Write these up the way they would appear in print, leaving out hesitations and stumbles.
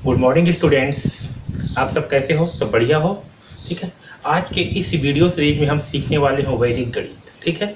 Good morning students. आप सब कैसे हो? सब बढ़िया हो? ठीक है। आज के इस वीडियो सीरीज में हम सीखने वाले हैं वैदिक गणित। ठीक है,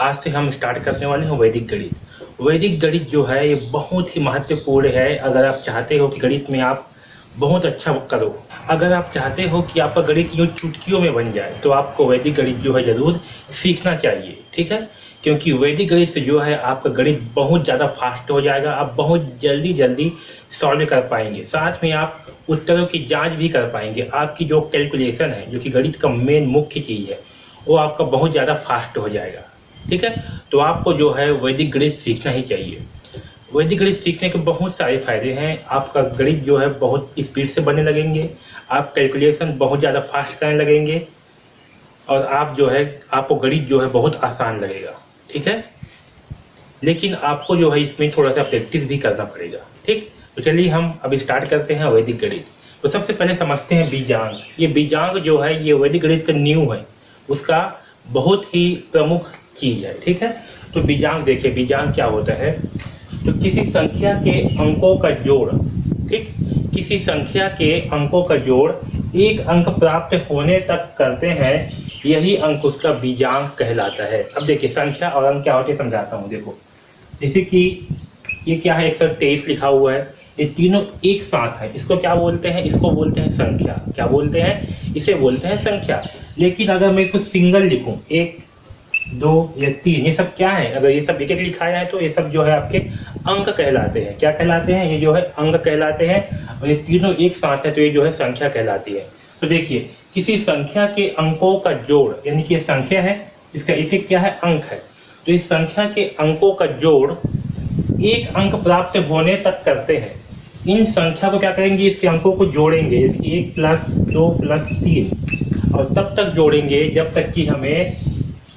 आज से हम स्टार्ट करने वाले हैं वैदिक गणित। वैदिक गणित जो है ये बहुत ही महत्वपूर्ण है। अगर आप चाहते हो कि गणित में आप बहुत अच्छा करो, अगर आप चाहते हो कि आपका गणित यूँ चुटकियों में बन जाए, तो आपको वैदिक गणित जो है जरूर सीखना चाहिए। ठीक है, क्योंकि वैदिक गणित से जो है आपका गणित बहुत ज़्यादा फास्ट हो जाएगा। आप बहुत जल्दी जल्दी सॉल्व कर पाएंगे, साथ में आप उत्तरों की जांच भी कर पाएंगे। आपकी जो कैलकुलेशन है, जो कि गणित का मेन मुख्य चीज़ है, वो आपका बहुत ज़्यादा फास्ट हो जाएगा। ठीक है, तो आपको जो है वैदिक गणित सीखना ही चाहिए। वैदिक गणित सीखने के बहुत सारे फायदे हैं। आपका गणित जो है बहुत स्पीड से बनने लगेंगे, आप कैलकुलेशन बहुत ज़्यादा फास्ट करने लगेंगे, और आप जो है आपको गणित जो है बहुत आसान लगेगा। ठीक है, लेकिन आपको जो है इसमें थोड़ा सा प्रैक्टिस भी करना पड़ेगा। ठीक, तो चलिए हम अभी स्टार्ट करते हैं वैदिक गणित। तो सबसे पहले समझते हैं बीजांग। ये बीजांग जो है ये वैदिक गणित का नींव है, उसका बहुत ही प्रमुख चीज है। ठीक है, तो बीजांग देखिए, बीजांग क्या होता है? तो किसी संख्या के अंकों का जोड़, ठीक, किसी संख्या के अंकों का जोड़ एक अंक प्राप्त होने तक करते हैं, यही अंक उसका बीजांक कहलाता है। अब देखिए संख्या और अंक क्या होते हैं समझाता हूँ। देखो जैसे कि ये क्या है, 123 लिखा हुआ है, ये तीनों एक साथ है, इसको क्या बोलते हैं? इसको बोलते हैं संख्या। क्या बोलते हैं? इसे बोलते हैं संख्या। लेकिन अगर मैं कुछ सिंगल लिखूं, 1 2 या 3, ये सब क्या है? अगर ये सब एक एक लिखाया है तो ये सब जो है आपके अंक कहलाते हैं। क्या कहलाते हैं? ये जो है अंक कहलाते हैं। और ये तीनों एक साथ है तो ये जो है संख्या कहलाती है। तो देखिए किसी संख्या के अंकों का जोड़, यानी कि संख्या है, इसका एक एक क्या है? अंक है। तो इस संख्या के अंकों का जोड़ एक अंक प्राप्त होने तक करते हैं। इन संख्या को क्या करेंगे? इसके अंकों को जोड़ेंगे, 1 + 2 + 3, और तब तक जोड़ेंगे जब तक कि हमें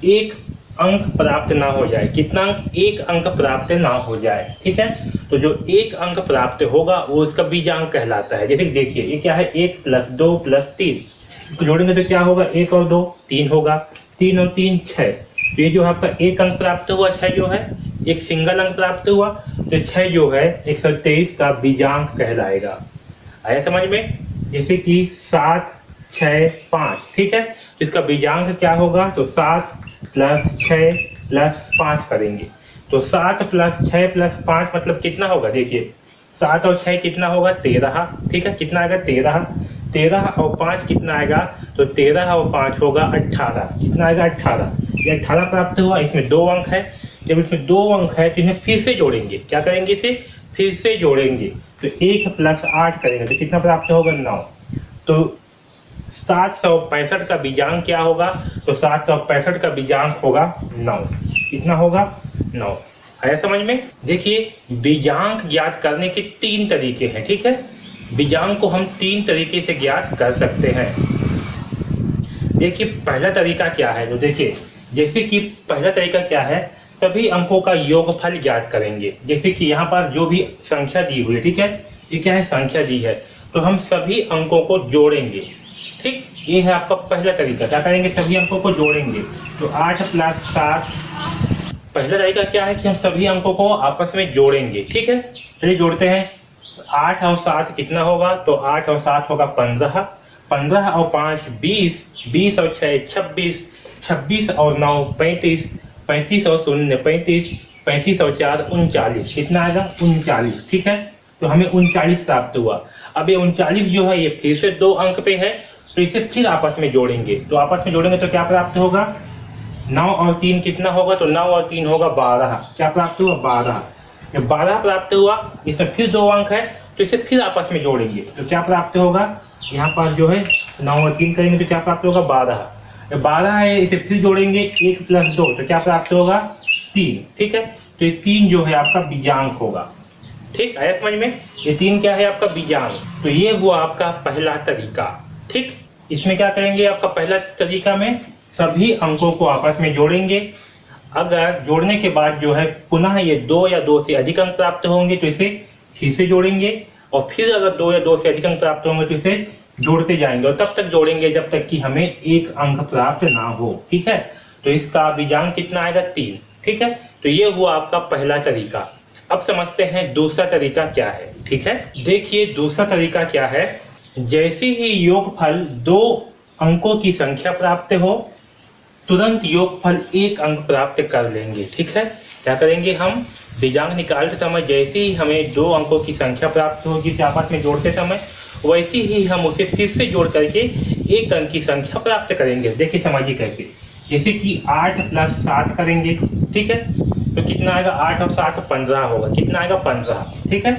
एक अंक प्राप्त ना हो जाए। कितना अंक? एक अंक प्राप्त ना हो जाए। ठीक है, तो जो एक अंक प्राप्त होगा वो उसका बीजांक कहलाता है। जैसे देखिए ये क्या है? 1 + 2 + 3, इसको जोड़ेंगे तो क्या होगा? 1 और 2 3 होगा, 3 और 3 6। तो ये जो आपका एक अंक प्राप्त हुआ, 6 जो है एक सिंगल अंक प्राप्त हुआ, तो 6 जो है 123 का बीजांक कहलाएगा। आया समझ में? जैसे कि 7 6 5, ठीक है, इसका बीजांक क्या होगा? तो 7 + 6 + 5 करेंगे, तो 7 + 6 + 5 मतलब कितना होगा? देखिए 7 और 6 कितना होगा? 13। ठीक है, कितना आएगा? 13। 13 और 5 कितना आएगा? तो 13 और 5 होगा 18। कितना आएगा? 18। ये 18 प्राप्त हुआ। इसमें 2 अंक है, जब इसमें 2 अंक है तो इन्हें फिर से जोड़ेंगे। क्या करेंगे? इसे फिर से जोड़ेंगे, तो 1 + 8 करेंगे तो कितना प्राप्त होगा? 9। तो 765 का बीजांक क्या होगा? तो 765 का बीजांक होगा 9। कितना होगा? 9। आया समझ में? देखिए बीजांक ज्ञात करने के 3 तरीके हैं। ठीक है, बीजांक को हम 3 तरीके से ज्ञात कर सकते हैं। देखिए पहला तरीका क्या है? तो देखिए जैसे कि पहला तरीका क्या है, सभी अंकों का योगफल ज्ञात करेंगे। जैसे कि यहाँ पर जो भी संख्या दी हुई है, ठीक है, ये क्या है? संख्या दी है, तो हम सभी अंकों को जोड़ेंगे। ठीक, ये है आपका पहला तरीका। क्या करेंगे? सभी अंकों को जोड़ेंगे, तो 8 + 7। पहला तरीका क्या है कि हम सभी अंकों को आपस में जोड़ेंगे। ठीक है, चलिए जोड़ते हैं। 8 और 7 कितना होगा? तो 8 और 7 होगा 15। 15 और 5 20, 20 और 6 26, 26 और 9 35, 35 और 0 35, 35 और 4 39। कितना आएगा? 39। ठीक है, तो हमें 39 प्राप्त हुआ। अब ये 39 जो है ये फिर से 2 अंक पे है, तो इसे फिर आपस में जोड़ेंगे। तो आपस में जोड़ेंगे तो क्या प्राप्त होगा? 9 और 3 कितना होगा? तो 9 और 3 होगा 12। क्या प्राप्त हुआ? 12। जब 12 प्राप्त हुआ, इसमें फिर 2 अंक है, तो इसे फिर आपस में जोड़ेंगे तो क्या प्राप्त होगा? यहाँ पर जो है 9 और 3 करेंगे तो क्या प्राप्त होगा? 12। जब 12 है, इसे फिर जोड़ेंगे 1 + 2, तो क्या प्राप्त होगा? 3। ठीक है, तो ये 3 जो है आपका बीजांक होगा। ठीक, आया समझ में? ये 3 क्या है? आपका बीजांक। तो ये हुआ आपका पहला तरीका। ठीक, इसमें क्या करेंगे? आपका पहला तरीका में सभी अंकों को आपस में जोड़ेंगे। अगर जोड़ने के बाद जो है पुनः ये 2 या 2 से अधिक अंक प्राप्त होंगे तो इसे फिर से जोड़ेंगे, और फिर अगर 2 या 2 से अधिक अंक प्राप्त होंगे तो इसे जोड़ते जाएंगे, और तब तक जोड़ेंगे जब तक कि हमें एक अंक प्राप्त ना हो। ठीक है, तो इसका बीजांक कितना आएगा? 3। ठीक है, तो ये हुआ आपका पहला तरीका। अब समझते हैं दूसरा तरीका क्या है। ठीक है। देखिए दूसरा तरीका क्या है, जैसे ही योगफल 2 अंकों की संख्या प्राप्त हो तुरंत योगफल 1 अंक प्राप्त कर लेंगे। ठीक है, क्या करेंगे हम बीजांक निकालते समय जैसे ही हमें 2 अंकों की संख्या प्राप्त होगी आपस में जोड़ते समय, वैसे ही हम उसे फिर से जोड़ करके 1 अंक की संख्या प्राप्त करेंगे। देखिए समझिए कैसे, जैसे कि 8 + 7 करेंगे। ठीक है, तो कितना आएगा 8 और 7 15 होगा। कितना आएगा 15। ठीक है,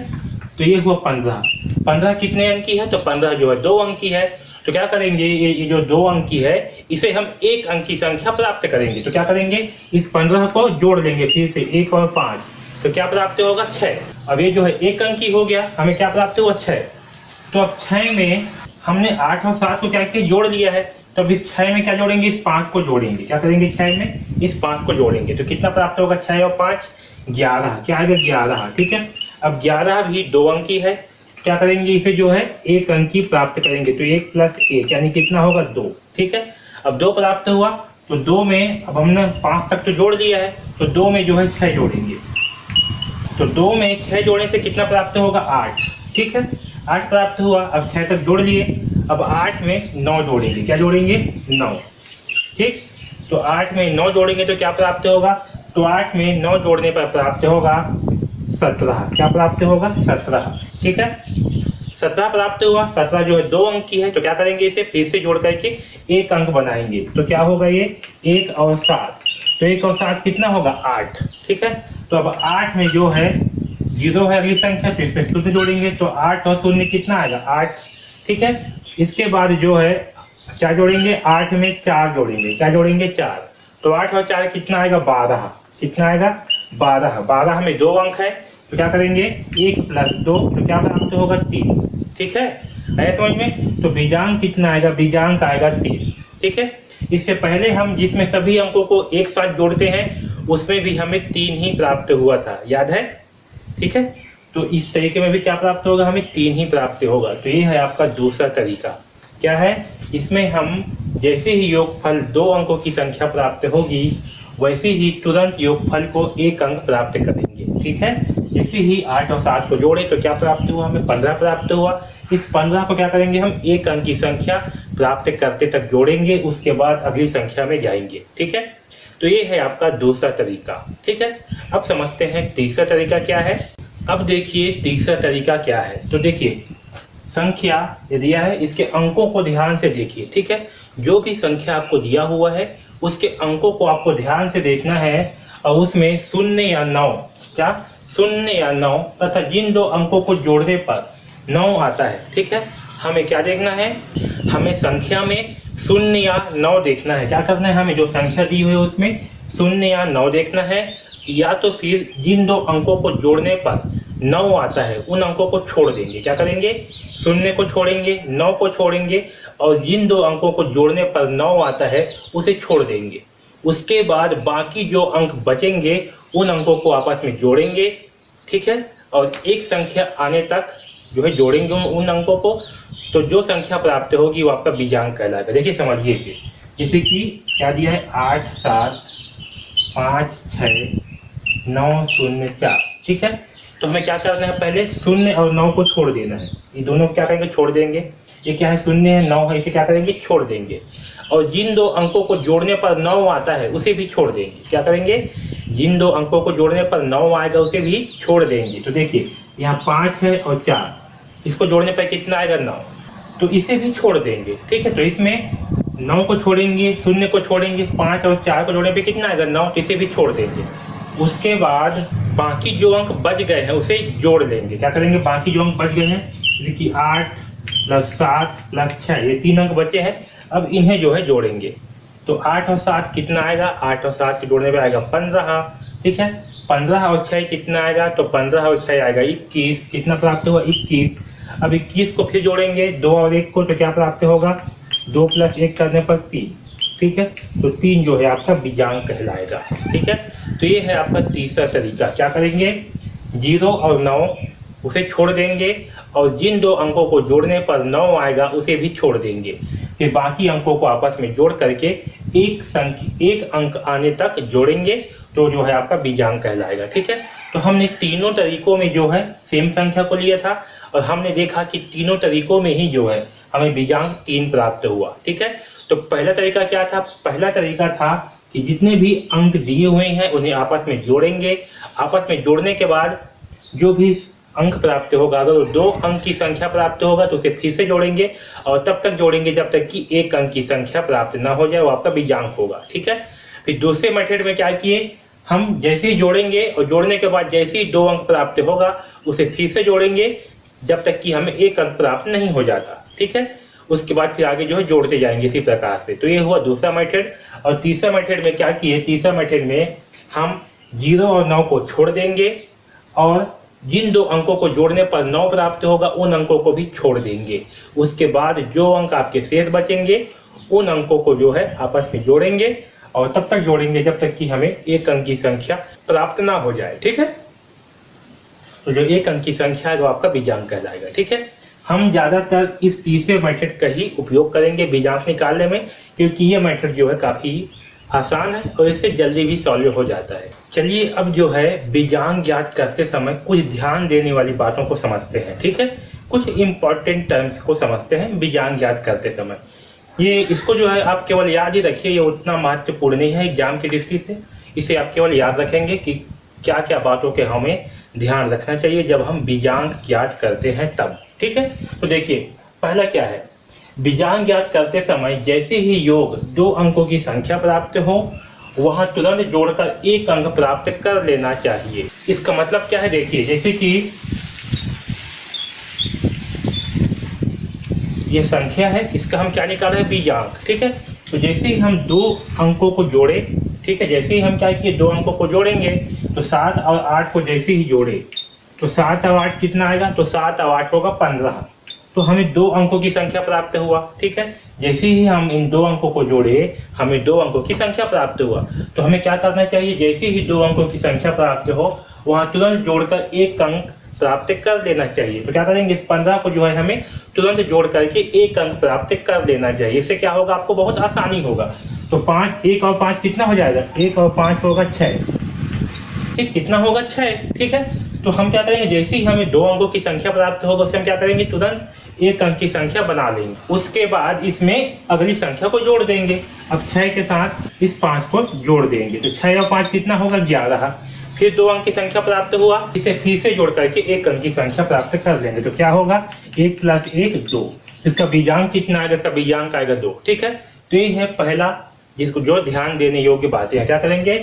तो ये हुआ 15। 15 कितने अंक की है, तो 15 जो है 2 अंक की है। तो क्या करेंगे, ये जो 2 अंक की है इसे हम 1 अंक की संख्या प्राप्त करेंगे। तो क्या करेंगे, इस 15 को जोड़ लेंगे फिर से 1 और 5, तो क्या प्राप्त होगा 6। अब ये जो है 1 अंक की हो गया, हमें क्या प्राप्त हुआ 6। तो अब 6 में हमने 8 और 7 को क्या किया, जोड़ लिया है। तो अब इस 6 में क्या जोड़ेंगे, इस 5 को जोड़ेंगे। क्या करेंगे 6 में इस 5 को जोड़ेंगे, तो कितना प्राप्त होगा 6 और 5 11। क्या आएगा 11। ठीक है, अब 11 भी 2 अंक की है। क्या करेंगे, इसे जो है 1 अंक की प्राप्त करेंगे। तो 1 + 1 यानी कितना होगा 2। ठीक है, अब 2 प्राप्त हुआ, तो 2 में अब हमने 5 तक तो जोड़ लिया है, तो 2 में जो है 6 जोड़ेंगे। तो 2 में 6 जोड़ने से कितना प्राप्त होगा 8। ठीक है, 8 प्राप्त हुआ, अब 6 तक जोड़ लिए। अब 8 में 9 जोड़ेंगे। क्या जोड़ेंगे 9। ठीक, तो 8 में 9 जोड़ेंगे तो क्या प्राप्त होगा, तो 8 में 9 जोड़ने पर प्राप्त होगा 17। क्या प्राप्त होगा 17। ठीक है, 17 प्राप्त हुआ। 17 जो है 2 अंक की है, तो क्या करेंगे, इसे फिर से जोड़ करके 1 अंक बनाएंगे। तो क्या होगा ये 1 और 7, तो 1 और 7 कितना होगा 8। ठीक है, तो अब 8 में जो है 0 है अगली संख्या, तो इसमें शून्य जोड़ेंगे। तो 8 और 0 कितना आएगा 8। ठीक है, इसके बाद जो है क्या जोड़ेंगे, 8 में 4 जोड़ेंगे। क्या जोड़ेंगे 4, तो 8 और 4 कितना आएगा 12। कितना आएगा 12। 12 में 2 अंक है, तो क्या करेंगे 1 + 2, तो क्या प्राप्त होगा 3। ठीक है, आया समझ में। तो बीजांक कितना आएगा, बीजांक आएगा 3। ठीक है, इससे पहले हम जिसमें सभी अंकों को एक साथ जोड़ते हैं उसमें भी हमें 3 ही प्राप्त हुआ था, याद है। ठीक है, तो इस तरीके में भी क्या प्राप्त होगा, हमें 3 ही प्राप्त होगा। तो ये है आपका दूसरा तरीका। क्या है, इसमें हम जैसे ही योगफल 2 अंकों की संख्या प्राप्त होगी वैसे ही तुरंत योगफल को 1 अंक प्राप्त करेंगे। ठीक है, जैसे ही 8 और 7 को जोड़े तो क्या प्राप्त हुआ, हमें 15 प्राप्त हुआ। इस 15 को क्या करेंगे, हम 1 अंक की संख्या प्राप्त करते तक जोड़ेंगे, उसके बाद अगली संख्या में जाएंगे। ठीक है, तो ये है आपका दूसरा तरीका। ठीक है, अब समझते हैं तीसरा तरीका क्या है। अब देखिए तीसरा तरीका क्या है, तो देखिए संख्या दिया है, इसके अंकों को ध्यान से देखिए। ठीक है, जो भी संख्या आपको दिया हुआ है उसके अंकों को आपको ध्यान से देखना है, और उसमें 0 या 9, क्या 0 या 9 तथा जिन 2 अंकों को जोड़ने पर 9 आता है। ठीक है, हमें क्या देखना है, हमें संख्या में 0 या 9 देखना है। क्या करना है, हमें जो संख्या दी हुई है उसमें 0 या 9 देखना है, या तो फिर जिन 2 अंकों को जोड़ने पर 9 आता है उन अंकों को छोड़ देंगे। क्या करेंगे, 0 को छोड़ेंगे, 9 को छोड़ेंगे, और जिन 2 अंकों को जोड़ने पर 9 आता है उसे छोड़ देंगे। उसके बाद बाकी जो अंक बचेंगे उन अंकों को आपस में जोड़ेंगे। ठीक है, और एक संख्या आने तक जो है जोड़ेंगे उन अंकों को, तो जो संख्या प्राप्त होगी वो आपका बीजांक कहलाएगा। देखिए समझिए, जैसे कि क्या दिया है 8 7 5 6 9 0 4। ठीक है, तो हमें क्या करना है, पहले 0 और 9 को छोड़ देना है। ये दोनों क्या करेंगे, छोड़ देंगे। ये क्या है 0 है 9 है, इसे क्या करेंगे छोड़ देंगे। और जिन 2 अंकों को जोड़ने पर 9 आता है उसे भी छोड़ देंगे। क्या करेंगे, जिन 2 अंकों को जोड़ने पर 9 आएगा उसे भी छोड़ देंगे। तो देखिए यहाँ 5 है और 4, इसको जोड़ने पर कितना आएगा 9, तो इसे भी छोड़ देंगे। ठीक है, तो इसमें 9 को छोड़ेंगे, 0 को छोड़ेंगे, 5 और 4 को जोड़ने पर कितना आएगा 9, तो इसे भी छोड़ देंगे। उसके बाद बाकी जो अंक बच गए हैं उसे जोड़ लेंगे। क्या करेंगे, बाकी जो अंक बच गए हैं, देखिए 8 + 7 + 6, ये 3 अंक बचे हैं, अब इन्हें जो है जोड़ेंगे। तो 8 और 7 कितना आएगा, 8 और 7 के जोड़ने पे आएगा 15। ठीक है, 15 और 6 कितना आएगा, तो 15 और 6 आएगा 21। कितना प्राप्त हुआ 21। अब 21 को फिर जोड़ेंगे 2 और 1 को, तो क्या प्राप्त होगा 2 + 1 करने पर 3। ठीक है, तो 3 जो है आपका बीजांक कहलाएगा। ठीक है, तो ये है आपका तीसरा तरीका। क्या करेंगे, 0 और 9 उसे छोड़ देंगे, और जिन 2 अंकों को जोड़ने पर 9 आएगा उसे भी छोड़ देंगे। फिर बाकी अंकों को आपस में जोड़ करके एक अंक आने तक जोड़ेंगे, तो जो है आपका बीजांक कहलाएगा। ठीक है, तो हमने तीनों तरीकों में जो है सेम संख्या को लिया था और हमने देखा कि तीनों तरीकों में ही जो है हमें बीजांक 3 प्राप्त हुआ। ठीक है, तो पहला तरीका क्या था? पहला तरीका था कि जितने भी अंक दिए हुए हैं उन्हें आपस में जोड़ेंगे। आपस में जोड़ने के बाद जो भी अंक प्राप्त होगा, अगर वो 2 अंक की संख्या प्राप्त होगा तो उसे फिर से जोड़ेंगे और तब तक जोड़ेंगे जब तक कि 1 अंक की संख्या प्राप्त ना हो जाए, वो आपका बीजांक होगा। ठीक है, फिर दूसरे मेथड में क्या किए, हम जैसे ही जोड़ेंगे और जोड़ने के बाद जैसे ही 2 अंक प्राप्त होगा उसे फिर से जोड़ेंगे जब तक कि हमें 1 अंक प्राप्त नहीं हो जाता। ठीक है, उसके बाद फिर आगे जो है जोड़ते जाएंगे इसी प्रकार से। तो ये हुआ दूसरा मेथड। और तीसरा मेथड में क्या किए, तीसरा मेथड में हम 0 और 9 को छोड़ देंगे और जिन 2 अंकों को जोड़ने पर 9 प्राप्त होगा उन अंकों को भी छोड़ देंगे। उसके बाद जो अंक आपके शेष बचेंगे उन अंकों को जो है आपस में जोड़ेंगे और तब तक जोड़ेंगे जब तक कि हमें 1 अंक की संख्या प्राप्त ना हो जाए। ठीक है, तो जो 1 अंक की संख्या है वो आपका बीजांक कहलाएगा। ठीक है, हम ज्यादातर इस तीसरे मेथड का ही उपयोग करेंगे बीजांक निकालने में, क्योंकि ये मेथड जो है काफी आसान है और इससे जल्दी भी सॉल्व हो जाता है। चलिए अब जो है बीजांक ज्ञात करते समय कुछ ध्यान देने वाली बातों को समझते हैं। ठीक है, कुछ इंपॉर्टेंट टर्म्स को समझते हैं बीजांक ज्ञात करते समय। ये इसको जो है आप केवल याद ही रखिए, ये उतना महत्वपूर्ण नहीं है एग्जाम की दृष्टि से। इसे आप केवल याद रखेंगे कि क्या क्या बातों के हमें ध्यान रखना चाहिए जब हम बीजांक ज्ञात करते हैं तब। ठीक है, तो देखिए पहला क्या है, बीजांक ज्ञात करते समय जैसे ही योग 2 अंकों की संख्या प्राप्त हो वहां तुरंत जोड़कर 1 अंक प्राप्त कर लेना चाहिए। इसका मतलब क्या है, देखिए जैसे कि ये संख्या है, इसका हम क्या निकाल रहे हैं, बीजांक। ठीक है, तो जैसे ही हम 2 अंकों को जोड़े, ठीक है, जैसे ही हम क्या किए 2 अंकों को जोड़ेंगे तो 7 और 8 को जैसे ही जोड़े तो 7 और 8 कितना आएगा, तो 7 और 8 होगा 15। तो हमें 2 अंकों की संख्या प्राप्त हुआ। ठीक है, जैसे ही हम इन 2 अंकों को जोड़े हमें 2 अंकों की संख्या प्राप्त हुआ। तो हमें क्या करना चाहिए, जैसे ही 2 अंकों की संख्या प्राप्त हो वहां तुरंत जोड़कर 1 अंक प्राप्त कर लेना चाहिए। तो क्या करेंगे, इस 15 को जो है हमें तुरंत जोड़ करके 1 अंक प्राप्त कर लेना चाहिए। इससे क्या होगा, आपको बहुत आसानी होगा। तो 5, 1 और 5 कितना हो जाएगा, 1 और 5 होगा 6। ठीक, कितना होगा 6। ठीक है, तो हम क्या करेंगे, जैसे ही हमें 2 अंकों की संख्या प्राप्त होगा उससे हम क्या करेंगे, तुरंत 1 अंक की संख्या बना लेंगे। उसके बाद इसमें अगली संख्या को जोड़ देंगे। अब 6 के साथ इस 5 को जोड़ देंगे तो 6 और 5 कितना होगा, 11। फिर 2 अंक की संख्या प्राप्त हुआ, इसे फिर से जोड़ करके 1 अंक की संख्या प्राप्त कर लेंगे। तो क्या होगा, 1 + 1 2। इसका बीजांक कितना आएगा, इसका बीजांक आएगा 2। ठीक है, तो ये है पहला जिसको जो ध्यान देने योग्य बातें हैं। क्या करेंगे,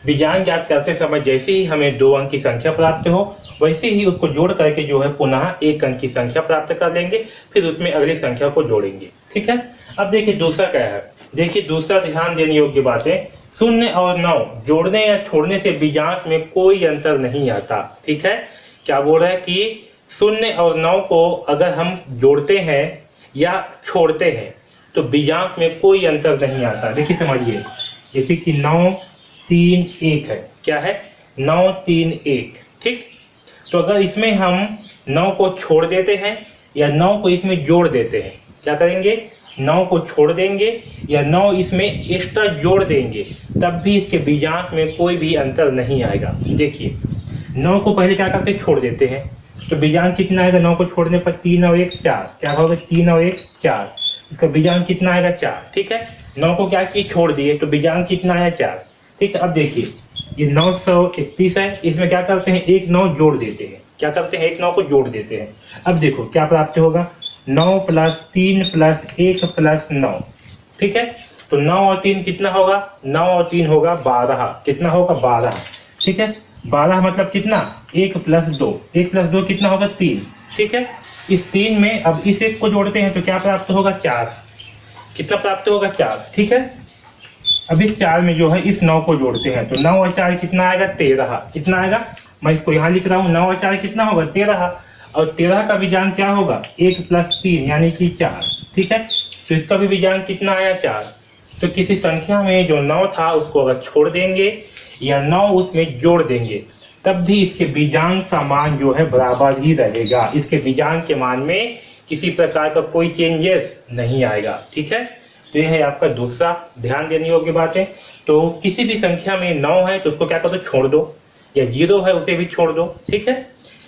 बीजांक ज्ञात करते समय जैसे ही हमें 2 अंक की संख्या प्राप्त हो वैसे ही उसको जोड़ करके जो है पुनः 1 अंक की संख्या प्राप्त कर लेंगे, फिर उसमें अगली संख्या को जोड़ेंगे। ठीक है, अब देखिए दूसरा क्या है, देखिए दूसरा ध्यान देने योग्य बातें, 0 और 9 जोड़ने या छोड़ने से बीजांक में कोई अंतर नहीं आता। ठीक है, क्या बोल रहा है कि 0 और 9 को अगर हम जोड़ते हैं या छोड़ते हैं तो बीजांक में कोई अंतर नहीं आता। देखिए समझिए, जैसे कि 9 3 1 है, क्या है, 9 3 1। ठीक, तो अगर इसमें हम 9 को छोड़ देते हैं या 9 को इसमें जोड़ देते हैं, क्या करेंगे, 9 को छोड़ देंगे या 9 इसमें एक्स्ट्रा जोड़ देंगे तब भी इसके बीजांक में कोई भी अंतर नहीं आएगा। देखिए 9 को पहले क्या करते हैं, छोड़ देते हैं, तो बीजांक कितना आएगा, 9 को छोड़ने पर 3 और 1 4। क्या होगा, 3 और 1 4, इसका बीजांक कितना आएगा, 4। ठीक है, 9 को क्या किए, छोड़ दिए, तो बीजांक कितना आया, 4। ठीक है, अब देखिए ये 931 है, इसमें क्या करते हैं, 1 9 जोड़ देते हैं। क्या करते हैं, 1 9 को जोड़ देते हैं। अब देखो क्या प्राप्त होगा, 9 + 3 + 1 + 9। ठीक है, तो 9 और 3 कितना होगा, 9 और 3 होगा 12। कितना होगा, 12। ठीक है, 12 मतलब कितना, 1 + 2। 1 + 2 कितना होगा, 3। ठीक है, इस 3 में अब इस 1 को जोड़ते हैं तो क्या प्राप्त होगा, 4। कितना प्राप्त होगा, 4। ठीक है, अब इस 4 में जो है इस 9 को जोड़ते हैं तो 9 और 4 कितना आएगा, 13। कितना आएगा, मैं इसको यहाँ लिख रहा हूँ, 9 और 4 कितना होगा, 13। और 13 का बीजांक क्या होगा, 1 + 3 यानी कि 4। ठीक है, तो इसका भी बीजांक कितना आया, 4। तो किसी संख्या में जो 9 था उसको अगर छोड़ देंगे या 9 उसमें जोड़ देंगे तब भी इसके बीजांक का मान जो है बराबर ही रहेगा। इसके बीजांक के मान में किसी प्रकार का कोई चेंजेस नहीं आएगा। ठीक है, तो यह है आपका दूसरा ध्यान देने योग्य बात है। तो किसी भी संख्या में 9 है तो उसको क्या कर दो, छोड़ दो, या 0 है उसे भी छोड़ दो, ठीक है।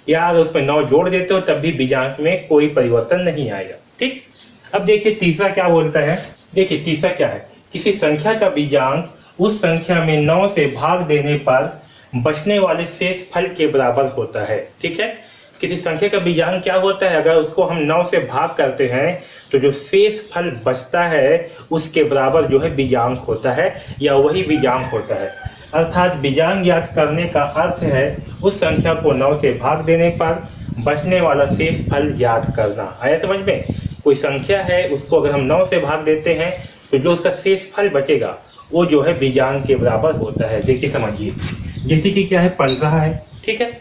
या अगर उसमें 9 जोड़ देते हो तब भी बीजांक में कोई परिवर्तन नहीं आएगा, ठीक। अब देखिए तीसरा क्या बोलता है। देखिए तीसरा क्या है, किसी संख्या का बीजांक उस संख्या में 9 से भाग देने पर बचने वाले शेष फल के बराबर होता है, ठीक है। किसी संख्या का बीजांक क्या होता है, अगर उसको हम 9 से भाग करते हैं तो जो शेष फल बचता है उसके बराबर जो है बीजांक होता है, या वही बीजांक होता है। अर्थात बीजांक ज्ञात करने का अर्थ है उस संख्या को 9 से भाग देने पर बचने वाला शेष फल ज्ञात करना। आया समझ में? कोई संख्या है उसको अगर हम 9 से भाग देते हैं तो जो उसका शेष फल बचेगा वो जो है बीजांक के बराबर होता है। देखिए समझिए, जैसे कि क्या है 15 है, ठीक है।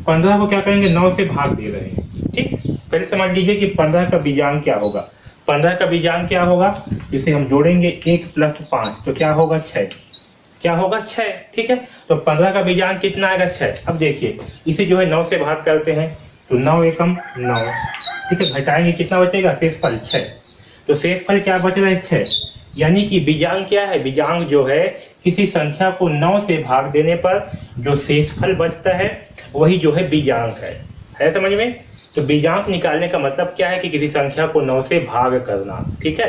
15 को क्या करेंगे, 9 से भाग दे रहे हैं, ठीक। पहले समझ लीजिए कि 15 का बीजांक क्या होगा। 15 का बीजांक क्या होगा, जिसे हम जोड़ेंगे 1 + 5 तो क्या होगा 6, क्या होगा 6, ठीक है। तो 15 का बीजांक कितना आएगा 6। अब देखिए इसे जो है 9 से भाग करते हैं तो 9 एकम 9, ठीक है। घटाएंगे कितना बचेगा, शेष फल 6। तो शेष फल क्या बच रहा है 6, यानी कि बीजांक क्या है, बीजांक जो है किसी संख्या को 9 से भाग देने पर जो शेष फल बचता है वही जो है बीजांक है समझ में। तो बीजांक निकालने का मतलब क्या है कि किसी संख्या को 9 से भाग करना, ठीक है।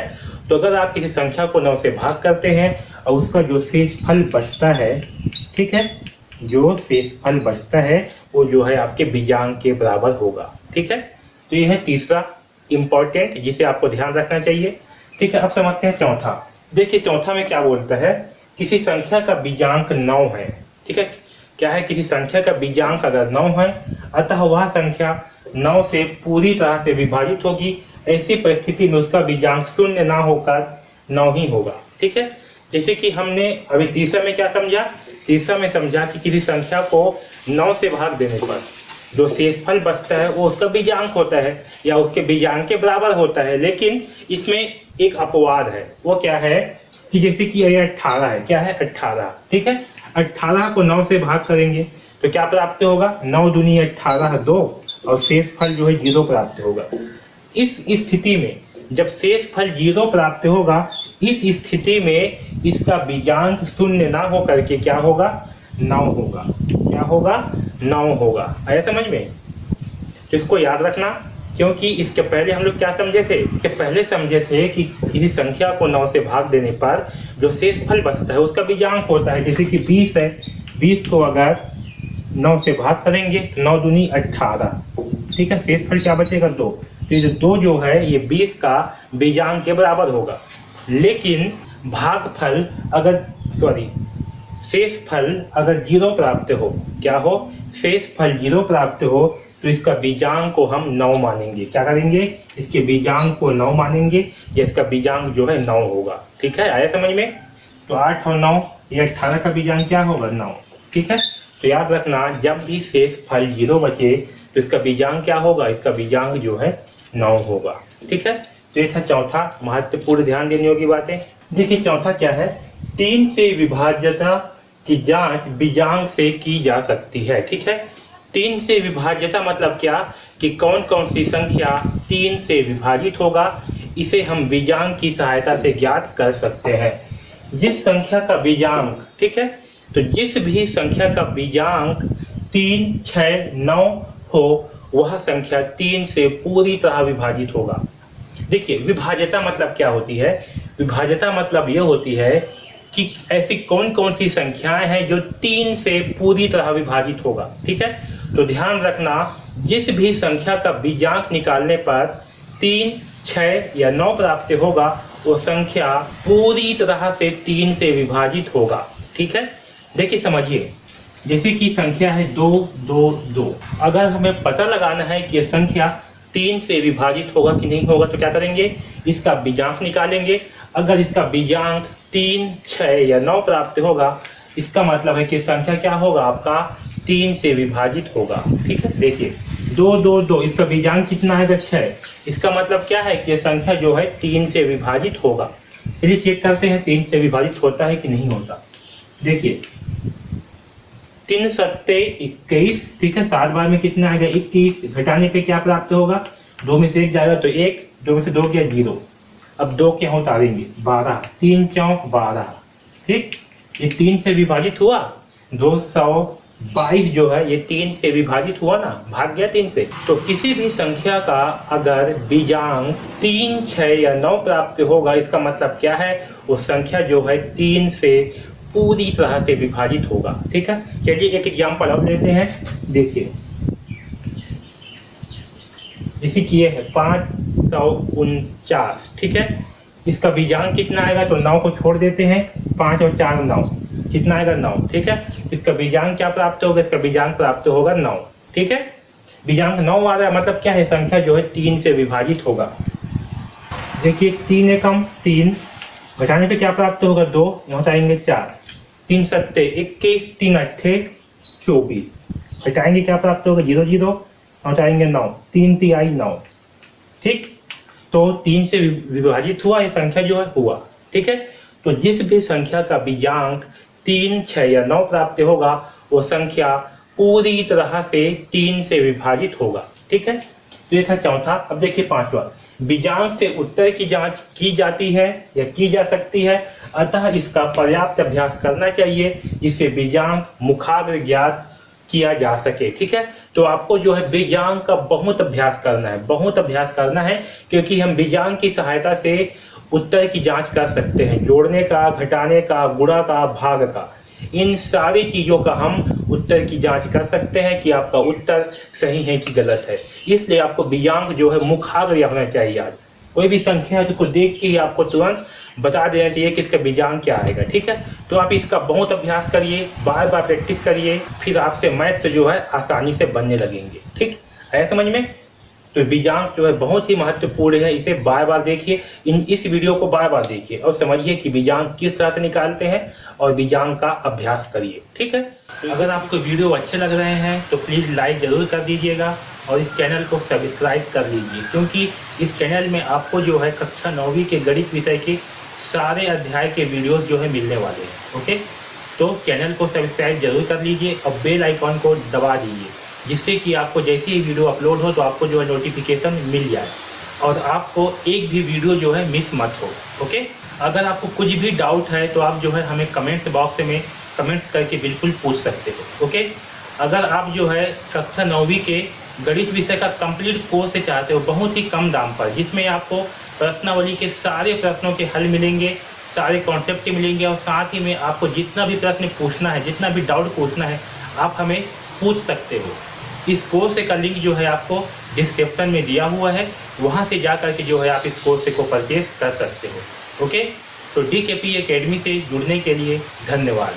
तो अगर आप किसी संख्या को 9 से भाग करते हैं और उसका जो शेष फल बचता है, ठीक है, जो शेष फल बचता है वो जो है आपके बीजांक के बराबर होगा, ठीक है। तो ये है तीसरा इंपॉर्टेंट जिसे आपको ध्यान रखना चाहिए, ठीक है। अब समझते हैं चौथा। देखिए चौथा में क्या बोलता है, किसी संख्या का बीजांक 9 है, ठीक है। क्या है, किसी संख्या का बीजांक अगर 9 है अतः वह संख्या 9 से पूरी तरह से विभाजित होगी। ऐसी परिस्थिति में उसका बीजांक 0 ना होकर 9 ही होगा, ठीक है। जैसे कि हमने अभी तीसरा में क्या समझा, तीसरा में समझा कि किसी संख्या को 9 से भाग देने पर जो शेषफल बचता है वो उसका बीजांक होता है या उसके बीजांक के बराबर होता है। लेकिन इसमें एक अपवाद है, वो क्या है कि जैसे कि ये 18 है, क्या है 18, ठीक है। 18 को 9 से भाग करेंगे तो क्या प्राप्त होगा, 9 दूनी 18 2 और शेष फल जो है 0 प्राप्त होगा। इस स्थिति में जब शेष फल 0 प्राप्त होगा, इस स्थिति में इसका बीजांक 0 ना हो करके क्या होगा, 9 होगा। क्या होगा, 9 होगा। आया समझ में? इसको याद रखना, क्योंकि इसके पहले हम लोग क्या समझे थे, इसके पहले समझे थे कि किसी संख्या को 9 से भाग देने पर जो शेष फल बचता है उसका बीजांक होता है। जैसे कि 20 है, 20 को अगर 9 से भाग करेंगे तो 9 दूनी 18, ठीक है। शेष फल क्या बचेगा 2, तो ये 2 जो है ये 20 का बीजांक के बराबर होगा। लेकिन भागफल अगर शेष फल अगर 0 प्राप्त हो, क्या हो, शेष फल 0 प्राप्त हो तो इसका बीजांक को हम 9 मानेंगे। क्या करेंगे, इसके बीजांक को 9 मानेंगे या इसका बीजांक जो है 9 होगा, ठीक है। आया समझ में? तो 8 और 9 ये 18 का बीजांक क्या होगा, 9, ठीक है। तो याद रखना जब भी शेष फल 0 बचे तो इसका बीजांक क्या होगा, इसका बीजांक जो है 9 होगा, ठीक है। तो ये था चौथा महत्वपूर्ण ध्यान देने योग्य बातें। देखिए चौथा क्या है, 3 से विभाज्यता की जांच बीजांक से की जा सकती है, ठीक है। 3 से विभाज्यता मतलब क्या कि कौन कौन सी संख्या 3 से विभाजित होगा, इसे हम बीजांक की सहायता से ज्ञात कर सकते हैं। जिस संख्या का बीजांक, ठीक है, तो जिस भी संख्या का बीजांक 3, 6, 9 हो वह संख्या 3 से पूरी तरह विभाजित होगा। देखिए विभाज्यता मतलब क्या होती है, विभाज्यता मतलब यह होती है कि ऐसी कौन कौन सी संख्याएं हैं जो 3 से पूरी तरह विभाजित होगा, ठीक है। तो ध्यान रखना जिस भी संख्या का बीजांक निकालने पर 3, 6 या 9 प्राप्त होगा वो संख्या पूरी तरह से 3 से विभाजित होगा, ठीक है। देखिए समझिए, जैसे कि संख्या है 2, 2, 2। अगर हमें पता लगाना है कि यह संख्या 3 से विभाजित होगा कि नहीं होगा तो क्या करेंगे, इसका बीजांक निकालेंगे। अगर इसका बीजांक 3, 6 या 9 प्राप्त होगा इसका मतलब है कि संख्या क्या होगा, आपका 3 से विभाजित होगा, ठीक है। देखिए 2, 2, 2 इसका बीजांक कितना है, 6। इसका मतलब क्या है कि संख्या जो है 3 से विभाजित होगा। चलिए चेक करते हैं 3 से विभाजित होता है कि नहीं होता। देखिए 3 सत्ते 21, ठीक है। 7 बार में कितना आएगा, 21। घटाने पे क्या प्राप्त होगा, 2 में से 1 जाएगा तो 1, 2 में से 2 गया 0। अब 2 के यहाँ उतारेंगे 12, 3 चौक 12, ठीक। ये 3 से विभाजित हुआ, 222 जो है ये 3 से विभाजित हुआ ना, भाग गया 3 से। तो किसी भी संख्या का अगर बीजांक 3, 6 या 9 प्राप्त होगा, इसका मतलब क्या है, वो संख्या जो है 3 से पूरी तरह से विभाजित होगा। ठीक है, चलिए एक एग्जाम्पल अब लेते हैं। देखिए जैसे कि ये है 549, ठीक है, इसका बीजांक कितना आएगा, तो 9 को छोड़ देते हैं, 5 और 4 9, कितना आएगा 9। ठीक है, इसका बीजांक क्या प्राप्त होगा, इसका बीजांक प्राप्त होगा 9। ठीक है, बीजांक 9 आ रहा है, मतलब क्या है, संख्या जो है 3 से विभाजित होगा। देखिए 3 एकम 3, घटाने पे क्या प्राप्त होगा 2, यहाँ आएंगे 4, 3 सत्ते 21, 3 अट्ठे 24, घटाएंगे क्या प्राप्त होगा 0 0, यहाँ आएंगे 9, 3 तिहाई 9। ठीक, तो 3 से विभाजित हुआ, ये संख्या जो है हुआ। ठीक है, तो जिस भी संख्या का बीजांक 3, 6 या 9 प्राप्त होगा, वो संख्या पूरी तरह से 3 से विभाजित होगा। ठीक है, तो ये था चौथा। अब देखिए पांचवा, बीजांक से उत्तर की जांच की जाती है या की जा सकती है, अतः इसका पर्याप्त अभ्यास करना चाहिए जिससे बीजांक मुखाग्र ज्ञात किया जा सके। ठीक है, तो आपको जो है बीजांक का बहुत अभ्यास करना है, बहुत अभ्यास करना है, क्योंकि हम बीजांक की सहायता से उत्तर की जांच कर सकते हैं, जोड़ने का, घटाने का, गुणा का, भाग का, इन सारी चीजों का हम उत्तर की जांच कर सकते हैं कि आपका उत्तर सही है कि गलत है। इसलिए आपको बीजांक जो है मुखाग्र होना चाहिए। आज कोई भी संख्या है तो उसको देख के ही आपको तुरंत बता देना चाहिए कि इसका बीजांक क्या आएगा। ठीक है, तो आप इसका बहुत अभ्यास करिए, बार बार प्रैक्टिस करिए, फिर आपसे मैथ्स जो है आसानी से बनने लगेंगे। ठीक है, समझ में? तो बीजांक जो है बहुत ही महत्वपूर्ण है, इसे बार बार देखिए, इस वीडियो को बार बार देखिए और समझिए कि बीजांक किस तरह से निकालते हैं और बीजांक का अभ्यास करिए। ठीक है, तो अगर आपको वीडियो अच्छे लग रहे हैं तो प्लीज़ लाइक जरूर कर दीजिएगा और इस चैनल को सब्सक्राइब कर लीजिए, क्योंकि इस चैनल में आपको जो है कक्षा 9वीं के गणित विषय के सारे अध्याय के वीडियोस जो है मिलने वाले हैं। ओके, तो चैनल को सब्सक्राइब जरूर कर लीजिए और बेल आइकॉन को दबा दीजिए, जिससे कि आपको जैसे ही वीडियो अपलोड हो तो आपको जो है नोटिफिकेशन मिल जाए और आपको एक भी वीडियो जो है मिस मत हो। ओके, अगर आपको कुछ भी डाउट है तो आप जो है हमें कमेंट्स बॉक्स में कमेंट्स करके बिल्कुल पूछ सकते हो। ओके, अगर आप जो है कक्षा 9वीं के गणित विषय का कंप्लीट कोर्स चाहते हो बहुत ही कम दाम पर, जिसमें आपको प्रश्नावली के सारे प्रश्नों के हल मिलेंगे, सारे कॉन्सेप्ट के मिलेंगे और साथ ही में आपको जितना भी प्रश्न पूछना है, जितना भी डाउट पूछना है, आप हमें पूछ सकते हो। इस कोर्स का लिंक जो है आपको डिस्क्रिप्शन में दिया हुआ है, वहां से जा करके जो है आप इस कोर्स को परचेज कर सकते हो। ओके, तो DKP एकेडमी से जुड़ने के लिए धन्यवाद।